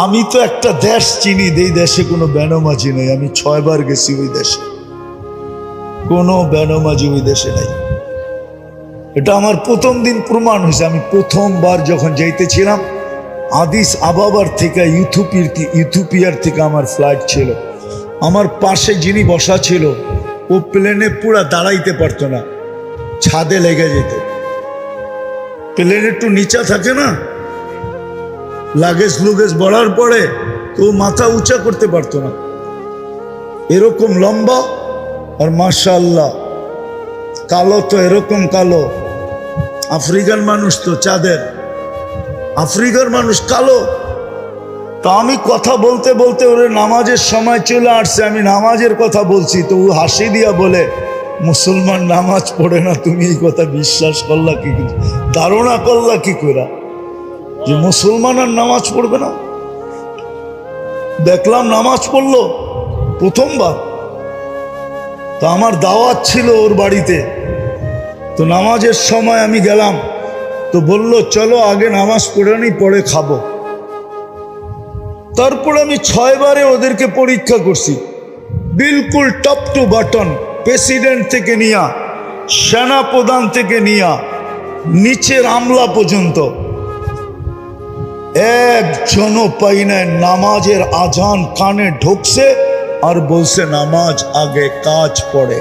আমি তো একটা দেশ চিনি, এই দেশে কোনো বেনামাজি নেই। আমি 6 বার গেছি ওই দেশে, কোনো বেনামাজি ওই দেশে নাই। এটা আমার প্রথম দিন প্রমাণ হয়েছে। আমি প্রথমবার যখন যাইতেছিলাম, আদিস আবাবার থেকে ইথিওপিয়ার থেকে আমার ফ্লাইট ছিল। আমার পাশে যিনি বসা ছিল, ও প্লেনে পুরা দাঁড়াইতে পারতো না, ছাদে লেগে যেত। প্লেন একটু নিচা থাকে না, লাগেজ লুগেজ বড়ার পরে, তো মাথা উঁচা করতে পারতো না, এরকম লম্বা। আর মাশাআল্লাহ কালো তো এরকম কালো, আফ্রিকান মানুষ তো চাঁদের, আফ্রিকার মানুষ কালো। তো আমি কথা বলতে বলতে ওরে নামাজের সময় চলে আসছে, আমি নামাজের কথা বলছি, তো ও হাসি দিয়া বলে, মুসলমান নামাজ পড়ে না, তুমি এই কথা বিশ্বাস করলা কি, ধারণা করলা কি করে যে মুসলমান আর নামাজ পড়বে না? দেখলাম নামাজ পড়লো প্রথমবার। তো আমার দাওয়াত ছিল ওর বাড়িতে, তো নামাজের সময় আমি গেলাম, তো বলল চলো আগে নামাজ পড়ে নি, পরে খাবো। তারপর আমি 6 বারে ওদেরকে পরীক্ষা করছি, বিলকুল টপ টু বাটন, প্রেসিডেন্ট থেকে নিয়া, সেনা প্রধান থেকে নিয়া, নিচের আমলা পর্যন্ত একজনও পাই নাই নামাজের আজান কানে ঢুকছে আর বলছে নামাজ আগে কাজ পড়ে।